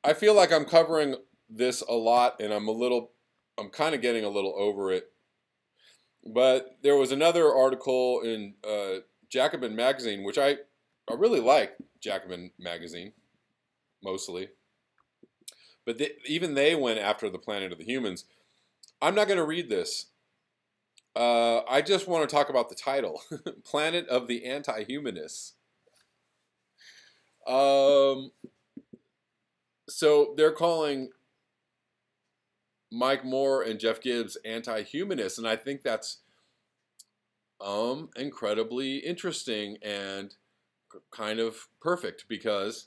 I feel like I'm covering this a lot, and I'm kind of getting a little over it. But there was another article in Jacobin magazine, which I really like Jacobin magazine mostly, but even they went after the Planet of the Humans. I'm not going to read this. I just want to talk about the title, Planet of the Anti-Humanists. Um, so they're calling Mike Moore and Jeff Gibbs anti-humanists, and I think that's incredibly interesting and kind of perfect because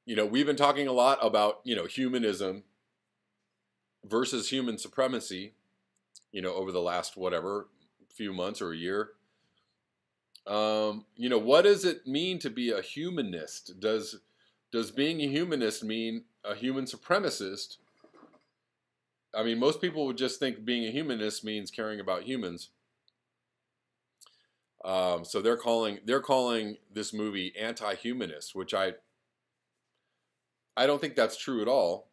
we've been talking a lot about humanism versus human supremacy over the last whatever few months or a year. What does it mean to be a humanist? Does being a humanist mean a human supremacist? I mean, most people would just think being a humanist means caring about humans. So they're calling this movie anti-humanist, which I don't think that's true at all.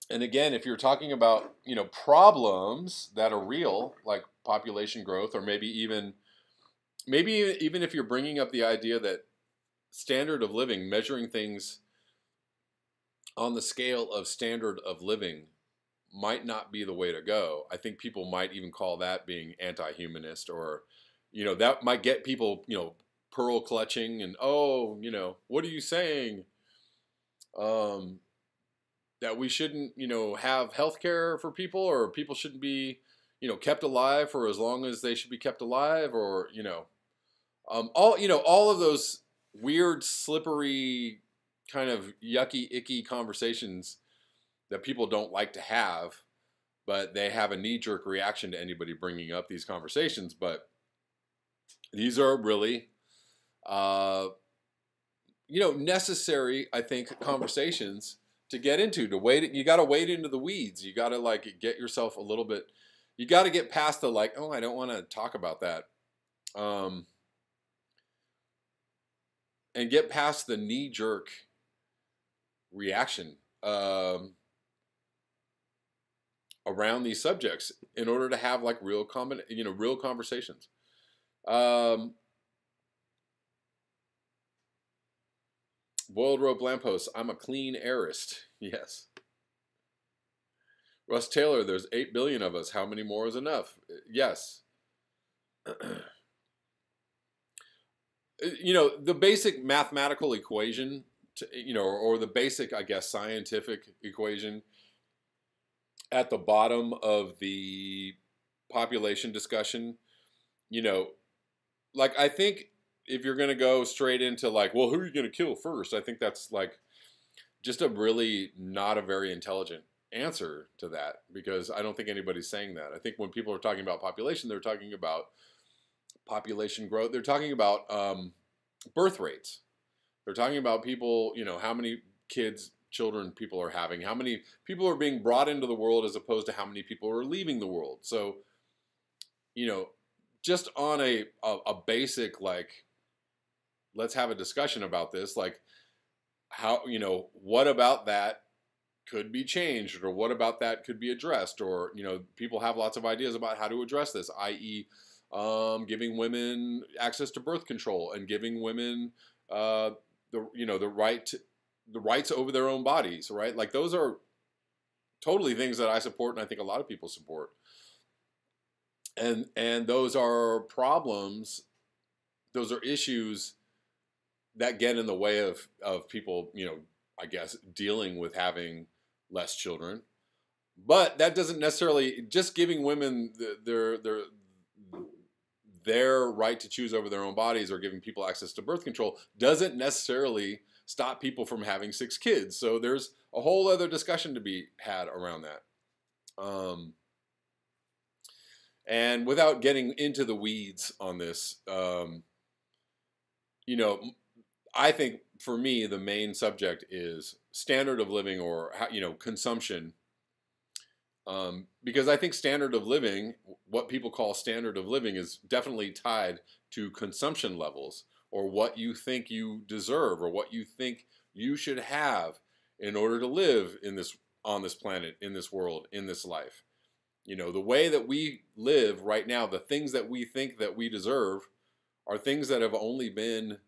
And again, if you're talking about problems that are real, like population growth, or maybe even if you're bringing up the idea that standard of living, measuring things on the scale of standard of living, might not be the way to go. I think people might even call that being anti-humanist, or that might get people pearl clutching and, oh, what are you saying? That we shouldn't have health care for people, or people shouldn't be kept alive for as long as they should be kept alive, or all of those weird, slippery, kind of yucky, icky conversations that people don't like to have, but they have a knee-jerk reaction to anybody bringing up these conversations. But these are really, necessary, I think, conversations to get into. You got to wade into the weeds. You got to get yourself a little bit. You got to get past the oh, I don't want to talk about that, and get past the knee-jerk reaction around these subjects in order to have real real conversations. Boiled rope lamppost. I'm a clean airist. Yes. Russ Taylor. There's 8 billion of us. How many more is enough? Yes. The basic mathematical equation, or the basic, I guess, scientific equation at the bottom of the population discussion, I think if you're going to go straight into well, who are you going to kill first? I think that's just a really not a very intelligent answer to that, because I don't think anybody's saying that. I think when people are talking about population, they're talking about population growth. They're talking about birth rates. They're talking about people, how many children people are having, how many people are being brought into the world as opposed to how many people are leaving the world. So, just on a basic, let's have a discussion about this, how, what about that could be changed, or what about that could be addressed, or, people have lots of ideas about how to address this, i.e., giving women access to birth control, and giving women the rights over their own bodies, right? Those are totally things that I support, and I think a lot of people support. And those are problems, those are issues that get in the way of people, I guess, dealing with having less children. But that doesn't necessarily, just giving women their right to choose over their own bodies, or giving people access to birth control, doesn't necessarily stop people from having 6 kids. So there's a whole other discussion to be had around that. And without getting into the weeds on this, I think for me, the main subject is standard of living, or consumption. Because I think standard of living, what people call standard of living, is definitely tied to consumption levels, or what you think you deserve, or what you think you should have in order to live in this, on this planet, in this world, in this life. You know, the way that we live right now, the things that we think that we deserve are things that have only been,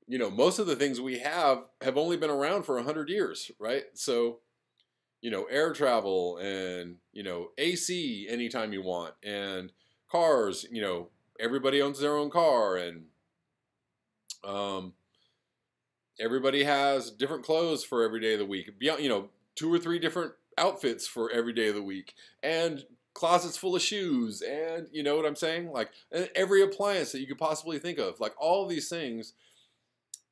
you know, most of the things we have only been around for 100 years, right? So, you know, air travel and, you know, AC anytime you want, and cars, you know, everybody owns their own car, and um, everybody has different clothes for every day of the week. Beyond, you know, 2 or 3 different outfits for every day of the week, and closets full of shoes, and you know what I'm saying? Like, and every appliance that you could possibly think of. Like, all of these things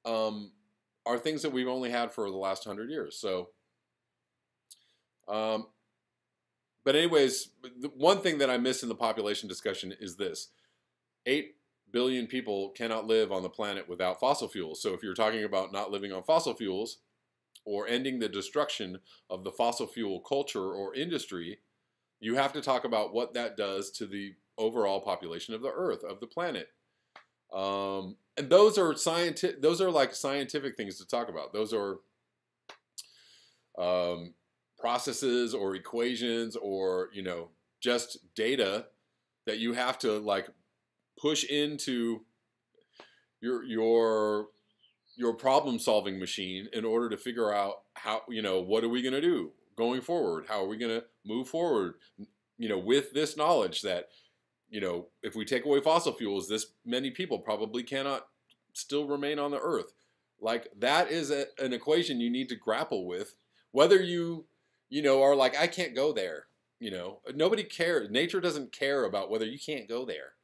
are things that we've only had for the last 100 years. So, but anyways, the one thing that I miss in the population discussion is this: 8 billion people cannot live on the planet without fossil fuels. So if you're talking about not living on fossil fuels, or ending the destruction of the fossil fuel culture or industry, you have to talk about what that does to the overall population of the Earth, of the planet. And those are scientific. Those are like scientific things to talk about. Those are processes or equations, or, you know, just data that you have to like push into your problem solving machine in order to figure out how, you know, what are we going to do going forward? How are we going to move forward, you know, with this knowledge that, you know, if we take away fossil fuels, this many people probably cannot still remain on the Earth. Like, that is an equation you need to grapple with, whether you know, are like, I can't go there. You know, nobody cares. Nature doesn't care about whether you can't go there.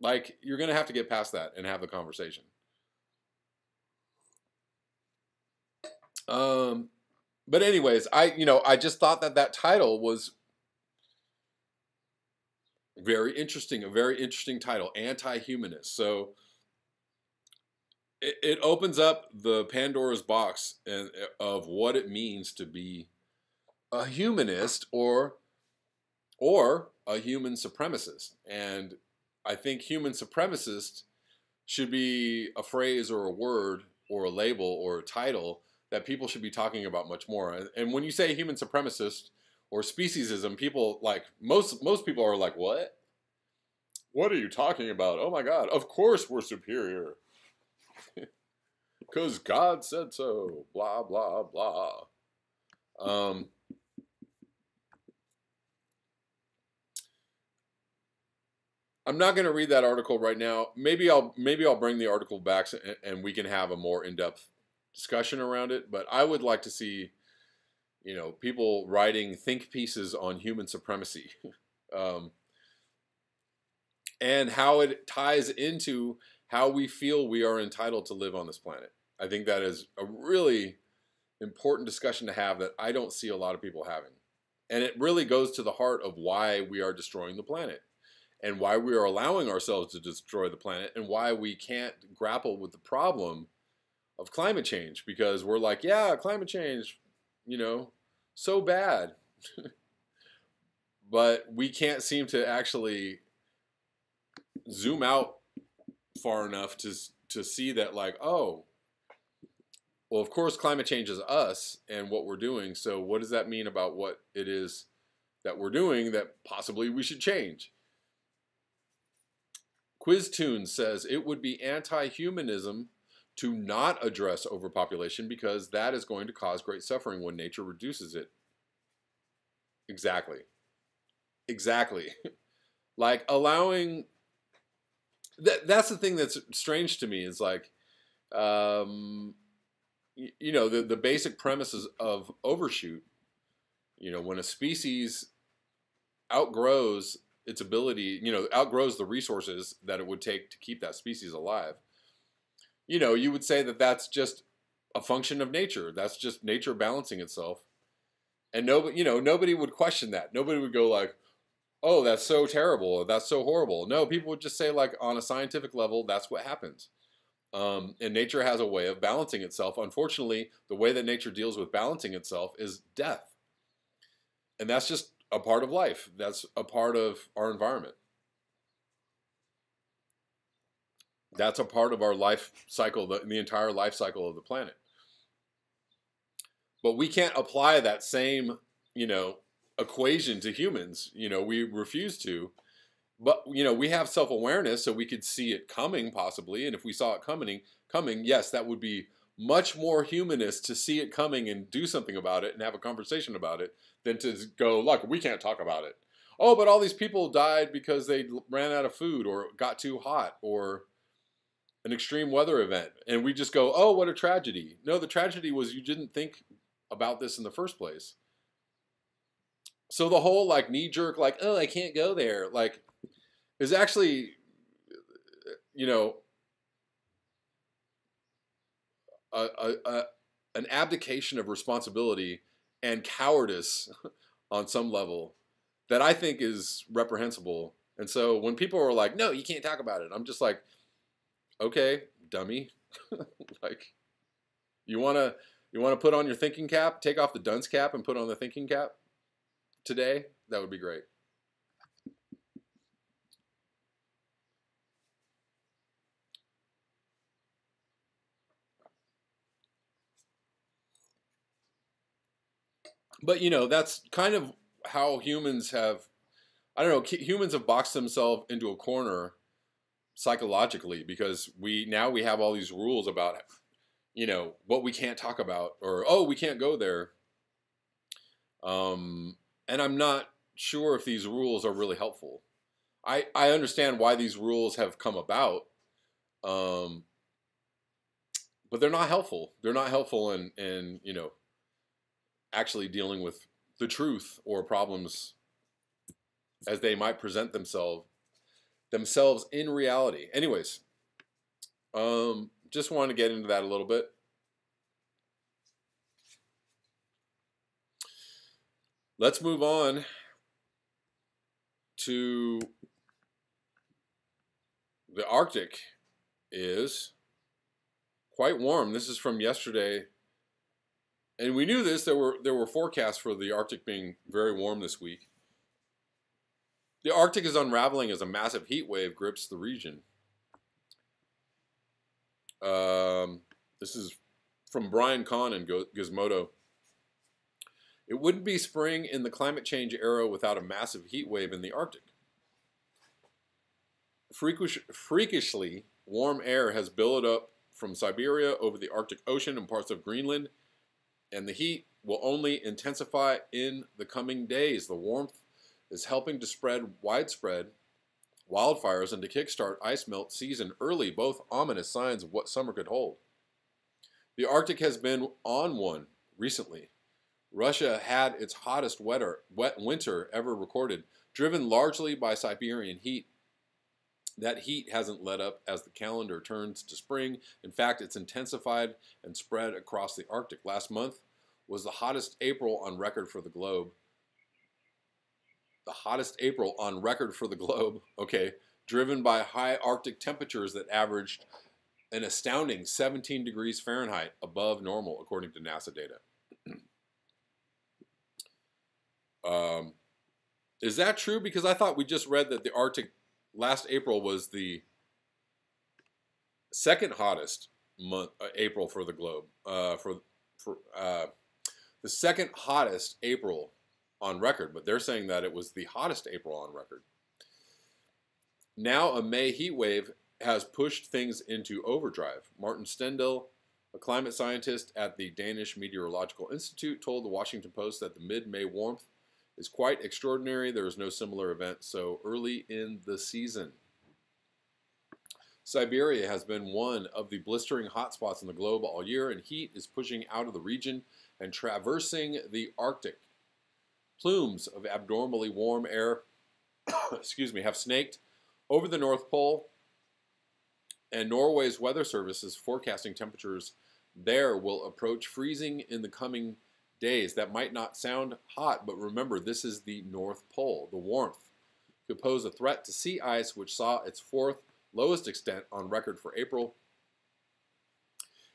Like, you're going to have to get past that and have the conversation. But anyways, I just thought that title was very interesting, a very interesting title, anti-humanist. So it opens up the Pandora's box of what it means to be a humanist, or a human supremacist. And I think human supremacist should be a phrase or a word or a label or a title that people should be talking about much more. And when you say human supremacist or speciesism, people like, most people are like, what? What are you talking about? Oh my God, of course we're superior. Because God said so, blah, blah, blah. I'm not going to read that article right now. Maybe I'll bring the article back, and we can have a more in-depth discussion around it. But I would like to see, you know, people writing think pieces on human supremacy, and how it ties into how we feel we are entitled to live on this planet. I think that is a really important discussion to have that I don't see a lot of people having. And it really goes to the heart of why we are destroying the planet, and why we are allowing ourselves to destroy the planet, and why we can't grapple with the problem of climate change, because we're like, yeah, climate change, you know, so bad. But we can't seem to actually zoom out far enough to see that, like, oh, well, of course climate change is us and what we're doing. So what does that mean about what it is that we're doing that possibly we should change? QuizTune says it would be anti-humanism to not address overpopulation, because that is going to cause great suffering when nature reduces it. Exactly. Like, allowing that's the thing that's strange to me, is like, you know, the basic premises of overshoot. You know, when a species outgrows its ability, you know, outgrows the resources that it would take to keep that species alive, you know, you would say that that's just a function of nature. That's just nature balancing itself. And nobody would question that. Nobody would go like, oh, that's so terrible, or that's so horrible. No, people would just say, like, on a scientific level, that's what happens. And nature has a way of balancing itself. Unfortunately, the way that nature deals with balancing itself is death. And that's just a part of life. That's a part of our environment. That's a part of our life cycle, the entire life cycle of the planet. But we can't apply that same, equation to humans. We refuse to. But, we have self-awareness, so we could see it coming, possibly. And if we saw it coming, yes, that would be much more humanist to see it coming and do something about it and have a conversation about it than to go, look, we can't talk about it. Oh, but all these people died because they ran out of food or got too hot or an extreme weather event. And we just go, oh, what a tragedy. No, the tragedy was you didn't think about this in the first place. So the whole knee jerk, oh, I can't go there, is actually, an abdication of responsibility and cowardice on some level that I think is reprehensible. And so when people are like, no, you can't talk about it, I'm just like, okay, dummy. You want to put on your thinking cap, take off the dunce cap and put on the thinking cap today? That would be great. But, that's kind of how humans have, I don't know, humans have boxed themselves into a corner psychologically because we have all these rules about, what we can't talk about or, oh, we can't go there. And I'm not sure if these rules are really helpful. I understand why these rules have come about, but they're not helpful. They're not helpful in actually dealing with the truth or problems as they might present themselves in reality. Anyways, just want to get into that a little bit. Let's move on to the Arctic. Is quite warm. This is from yesterday. And we knew this. There were forecasts for the Arctic being very warm this week. The Arctic is unraveling as a massive heat wave grips the region. This is from Brian Kahn and Gizmodo. It wouldn't be spring in the climate change era without a massive heat wave in the Arctic. Freakishly warm air has billowed up from Siberia over the Arctic Ocean and parts of Greenland, and the heat will only intensify in the coming days. The warmth is helping to spread widespread wildfires and to kickstart ice melt season early, both ominous signs of what summer could hold. The Arctic has been on one recently. Russia had its hottest wet winter ever recorded, driven largely by Siberian heat. That heat hasn't let up as the calendar turns to spring. In fact, it's intensified and spread across the Arctic. Last month was the hottest April on record for the globe. The hottest April on record for the globe, okay, driven by high Arctic temperatures that averaged an astounding 17 degrees Fahrenheit above normal, according to NASA data. Is that true? Because I thought we just read that the Arctic last April was the second hottest month, April for the globe. The second hottest April on record, but they're saying that it was the hottest April on record. Now a May heat wave has pushed things into overdrive. Martin Stendel, a climate scientist at the Danish Meteorological Institute, told the Washington Post that the mid-May warmth is quite extraordinary. There is no similar event so early in the season. Siberia has been one of the blistering hotspots in the globe all year, and heat is pushing out of the region and traversing the Arctic. Plumes of abnormally warm air have snaked over the North Pole, and Norway's weather service is forecasting temperatures there will approach freezing in the coming days. That might not sound hot, but remember, this is the North Pole. The warmth could pose a threat to sea ice, which saw its fourth lowest extent on record for April.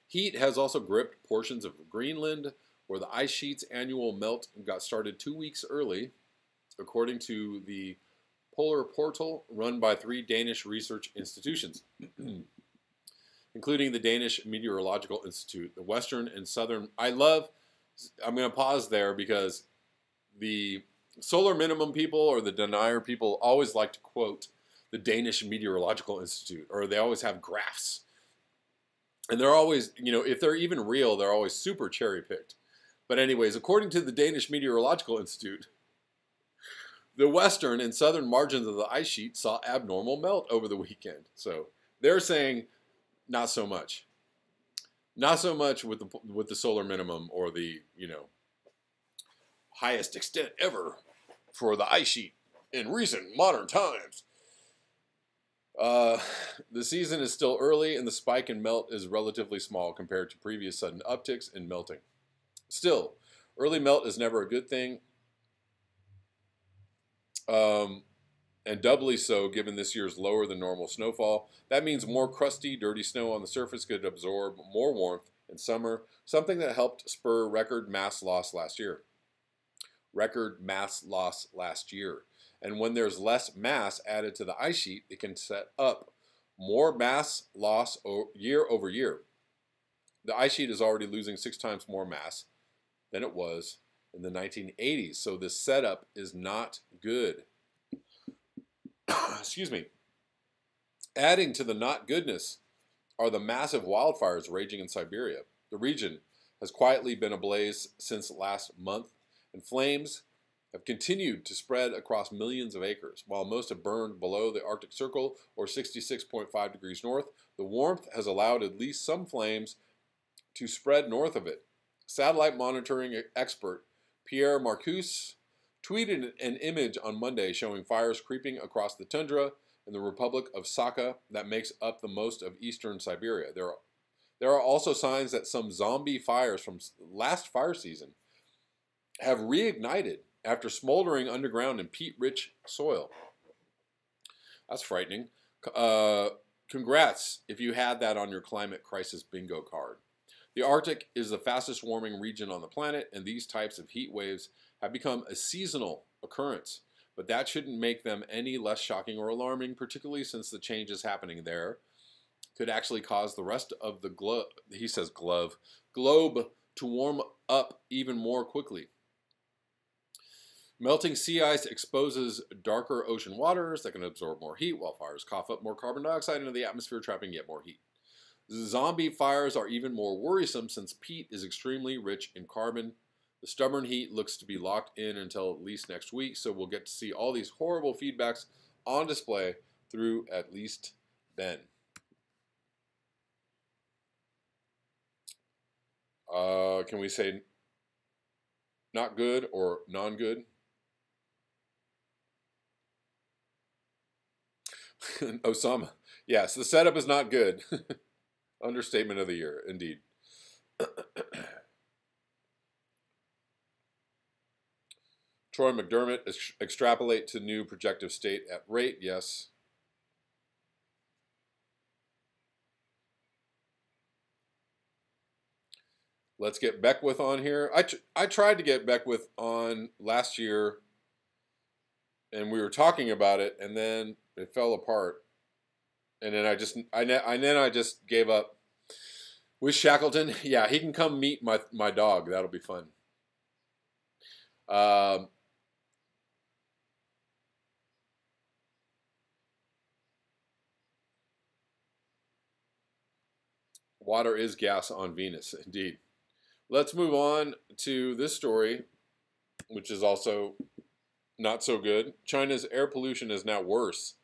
Heat has also gripped portions of Greenland, where the ice sheet's annual melt got started 2 weeks early, according to the Polar Portal run by 3 Danish research institutions. including the Danish Meteorological Institute, the Western and Southern. I'm going to pause there because the solar minimum people or the denier people always like to quote the Danish Meteorological Institute, or they always have graphs. And they're always, if they're even real, they're always super cherry picked. But anyways, according to the Danish Meteorological Institute, the western and southern margins of the ice sheet saw abnormal melt over the weekend. So they're saying not so much. Not so much with the solar minimum or the, highest extent ever for the ice sheet in recent modern times. The season is still early and the spike in melt is relatively small compared to previous sudden upticks in melting. Still, early melt is never a good thing, and doubly so given this year's lower than normal snowfall. That means more crusty, dirty snow on the surface could absorb more warmth in summer, something that helped spur record mass loss last year. And when there's less mass added to the ice sheet, it can set up more mass loss year over year. The ice sheet is already losing 6 times more mass than it was in the 1980s, so this setup is not good. Excuse me. Adding to the not goodness are the massive wildfires raging in Siberia. The region has quietly been ablaze since last month, and flames have continued to spread across millions of acres. While most have burned below the Arctic Circle, or 66.5 degrees north, the warmth has allowed at least some flames to spread north of it. Satellite monitoring expert Pierre Marcus tweeted an image on Monday showing fires creeping across the tundra in the Republic of Sakha that makes up the most of eastern Siberia. There are also signs that some zombie fires from last fire season have reignited after smoldering underground in peat-rich soil. That's frightening. Congrats if you had that on your climate crisis bingo card. The Arctic is the fastest warming region on the planet, and these types of heat waves have become a seasonal occurrence. But that shouldn't make them any less shocking or alarming, particularly since the changes happening there could actually cause the rest of the globe to warm up even more quickly. Melting sea ice exposes darker ocean waters that can absorb more heat, while fires cough up more carbon dioxide into the atmosphere, trapping yet more heat. Zombie fires are even more worrisome since peat is extremely rich in carbon. The stubborn heat looks to be locked in until at least next week, so we'll get to see all these horrible feedbacks on display through at least then. Can we say not good or non-good? Osama. Yes, the setup is not good. Understatement of the year, indeed. Troy McDermott, extrapolate to new projective state at rate. Yes. Let's get Beckwith on here. I tried to get Beckwith on last year, and we were talking about it, and then it fell apart. And then I just gave up. With Shackleton, yeah, he can come meet my dog. That'll be fun. Water is gas on Venus, indeed. Let's move on to this story, which is also not so good. China's air pollution is now worse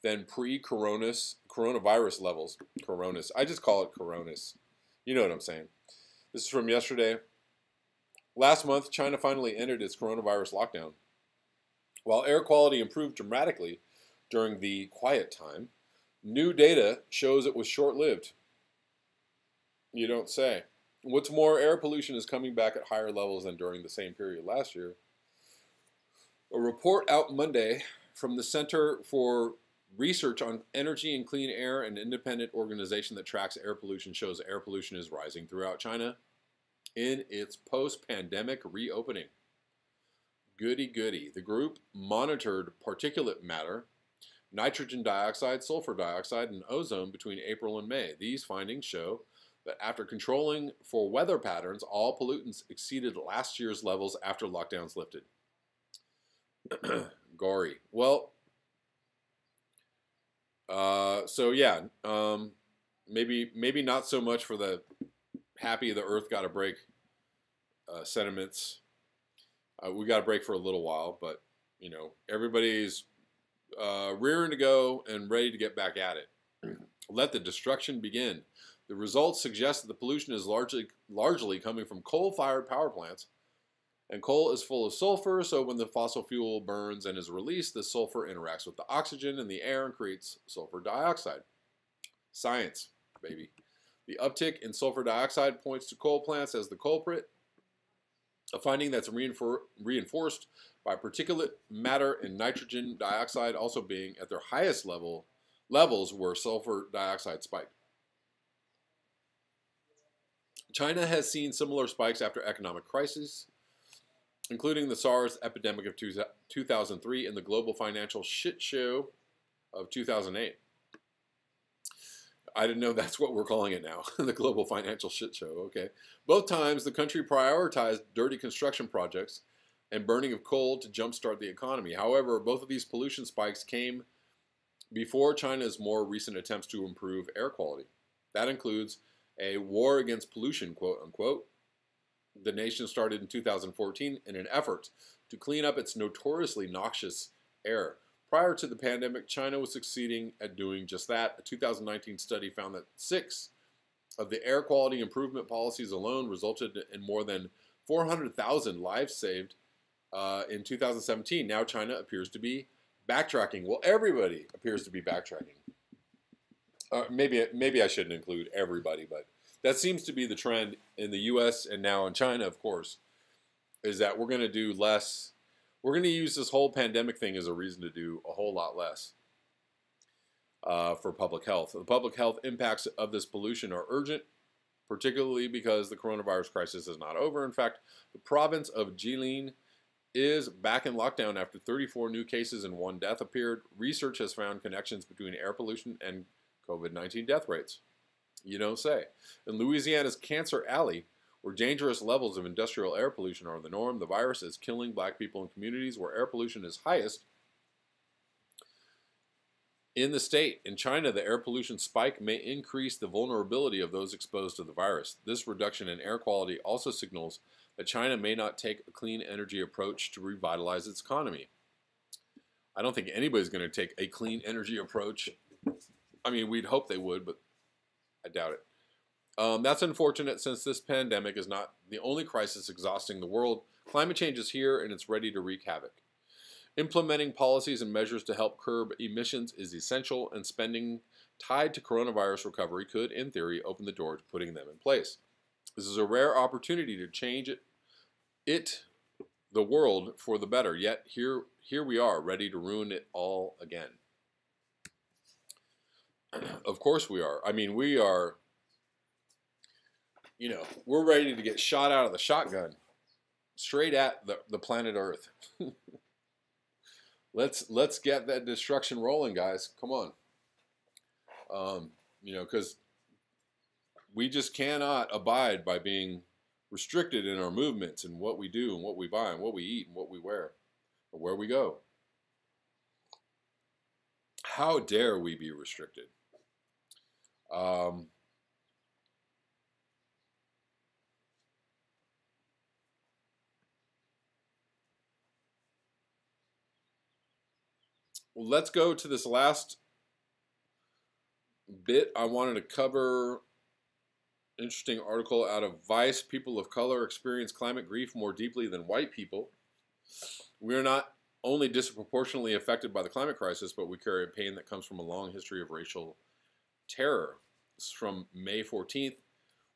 than pre-coronavirus levels. Coronas. I just call it coronas. You know what I'm saying. This is from yesterday. Last month, China finally ended its coronavirus lockdown. While air quality improved dramatically during the quiet time, new data shows it was short-lived. You don't say. What's more, air pollution is coming back at higher levels than during the same period last year. A report out Monday from the Center for Research on Energy and Clean Air, an independent organization that tracks air pollution, shows air pollution is rising throughout China in its post-pandemic reopening. Goody goody. The group monitored particulate matter, nitrogen dioxide, sulfur dioxide, and ozone between April and May. These findings show that after controlling for weather patterns, all pollutants exceeded last year's levels after lockdowns lifted. Gory. Well, so yeah, maybe not so much for the happy the earth got a break sentiments. We got a break for a little while, but you know, everybody's rearing to go and ready to get back at it. Let the destruction begin. The results suggest that the pollution is largely coming from coal-fired power plants, and coal is full of sulfur, so when the fossil fuel burns and is released, the sulfur interacts with the oxygen in the air and creates sulfur dioxide. Science, baby. The uptick in sulfur dioxide points to coal plants as the culprit, a finding that's reinforced by particulate matter and nitrogen dioxide also being at their highest levels where sulfur dioxide spiked. China has seen similar spikes after economic crises, including the SARS epidemic of 2003 and the global financial shit show of 2008. I didn't know that's what we're calling it now, the global financial shit show, okay. Both times, the country prioritized dirty construction projects and burning of coal to jumpstart the economy. However, both of these pollution spikes came before China's more recent attempts to improve air quality. That includes a war against pollution, quote unquote. The nation started in 2014 in an effort to clean up its notoriously noxious air. Prior to the pandemic, China was succeeding at doing just that. A 2019 study found that 6 of the air quality improvement policies alone resulted in more than 400,000 lives saved in 2017. Now China appears to be backtracking. Well, everybody appears to be backtracking. Maybe I shouldn't include everybody, but that seems to be the trend in the U.S. and now in China, of course, is that we're going to do less. We're going to use this whole pandemic thing as a reason to do a whole lot less for public health. The public health impacts of this pollution are urgent, particularly because the coronavirus crisis is not over. In fact, the province of Jilin is back in lockdown after 34 new cases and 1 death appeared. Research has found connections between air pollution and COVID-19 death rates. You don't say. In Louisiana's Cancer Alley, where dangerous levels of industrial air pollution are the norm, the virus is killing black people in communities where air pollution is highest in the state. In China, the air pollution spike may increase the vulnerability of those exposed to the virus. This reduction in air quality also signals that China may not take a clean energy approach to revitalize its economy. I don't think anybody's going to take a clean energy approach. I mean, we'd hope they would, but I doubt it. That's unfortunate since this pandemic is not the only crisis exhausting the world. Climate change is here and it's ready to wreak havoc. Implementing policies and measures to help curb emissions is essential, and spending tied to coronavirus recovery could, in theory, open the door to putting them in place. This is a rare opportunity to change the world for the better, yet here we are, ready to ruin it all again. Of course we are. I mean, we are, we're ready to get shot out of the shotgun straight at the planet Earth. Let's get that destruction rolling, guys. Come on. Because we just cannot abide by being restricted in our movements and what we do and what we buy and what we eat and what we wear or where we go. How dare we be restricted? Well, let's go to this last bit. I wanted to cover interesting article out of Vice. People of color experience climate grief more deeply than white people. We are not only disproportionately affected by the climate crisis, but we carry a pain that comes from a long history of racial terror. This is from May 14th.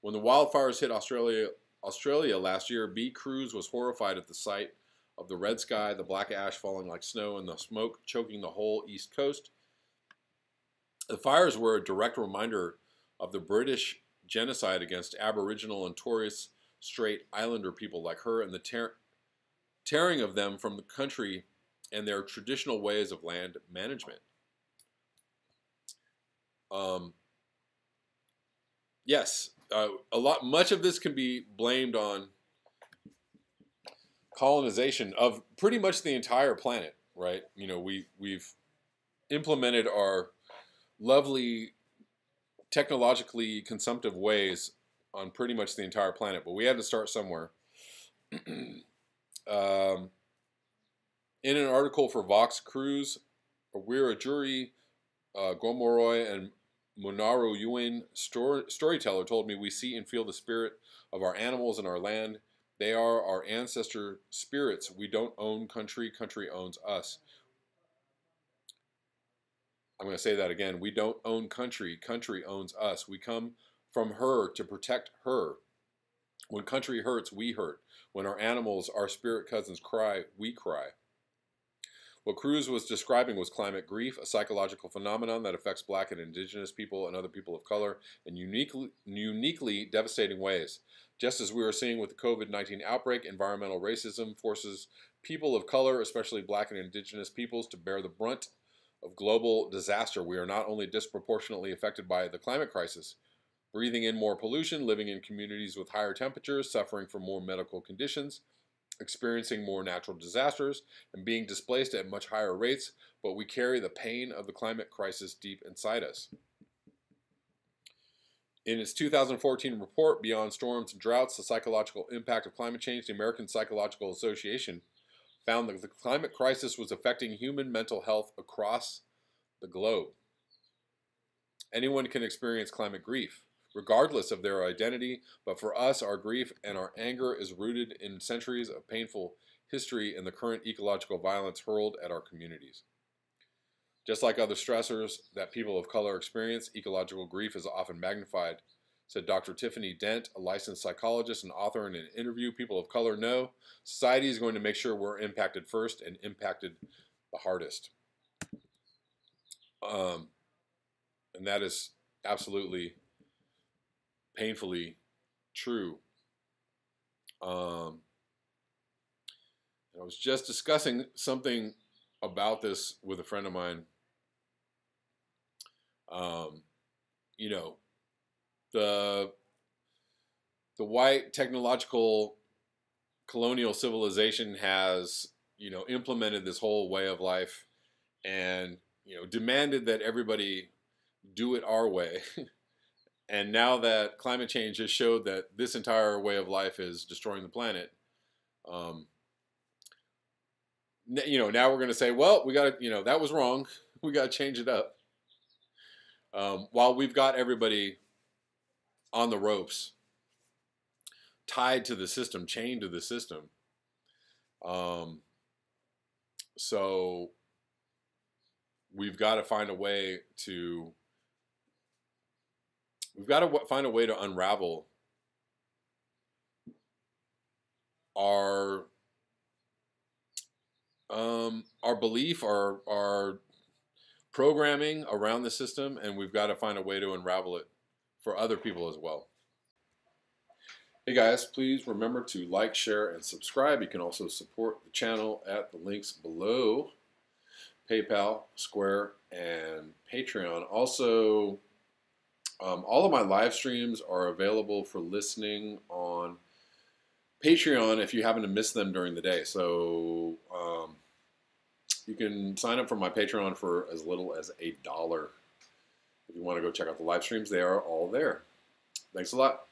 When the wildfires hit Australia last year, B. Cruz was horrified at the sight of the red sky, the black ash falling like snow, and the smoke choking the whole east coast. The fires were a direct reminder of the British genocide against Aboriginal and Torres Strait Islander people like her, and the tearing of them from the country and their traditional ways of land management. Um, yes, much of this can be blamed on colonization of pretty much the entire planet, right? You know, we've implemented our lovely technologically consumptive ways on pretty much the entire planet, but we had to start somewhere. In an article for Vox Cruz, Wiradjuri Gomoroy and Munaru Ewing, storyteller, told me, we see and feel the spirit of our animals and our land. They are our ancestor spirits. We don't own country. Country owns us. I'm going to say that again. We don't own country. Country owns us. We come from her to protect her. When country hurts, we hurt. When our animals, our spirit cousins cry, we cry. What Cruz was describing was climate grief, a psychological phenomenon that affects Black and Indigenous people and other people of color in uniquely devastating ways. Just as we are seeing with the COVID-19 outbreak, environmental racism forces people of color, especially Black and Indigenous peoples, to bear the brunt of global disaster. We are not only disproportionately affected by the climate crisis, breathing in more pollution, living in communities with higher temperatures, suffering from more medical conditions, experiencing more natural disasters, and being displaced at much higher rates, but we carry the pain of the climate crisis deep inside us. In its 2014 report, Beyond Storms and Droughts, the Psychological Impact of Climate Change, the American Psychological Association found that the climate crisis was affecting human mental health across the globe. Anyone can experience climate grief, regardless of their identity, but for us, our grief and our anger is rooted in centuries of painful history and the current ecological violence hurled at our communities. Just like other stressors that people of color experience, ecological grief is often magnified, said Dr. Tiffany Dent, a licensed psychologist and author. In an interview. People of color know society is going to make sure we're impacted first and impacted the hardest. And that is absolutely painfully true. I was just discussing something about this with a friend of mine. You know, the white technological colonial civilization has, you know, implemented this whole way of life and, you know, demanded that everybody do it our way. And now that climate change has showed that this entire way of life is destroying the planet, you know, now we're going to say, well, we got to, you know, that was wrong. We got to change it up. While we've got everybody on the ropes, tied to the system, chained to the system. So we've got to find a way to unravel our belief, our programming around the system, and we've got to find a way to unravel it for other people as well. Hey guys, please remember to like, share, and subscribe. You can also support the channel at the links below: PayPal, Square, and Patreon. Also, all of my live streams are available for listening on Patreon if you happen to miss them during the day. So you can sign up for my Patreon for as little as $1. If you want to go check out the live streams, they are all there. Thanks a lot.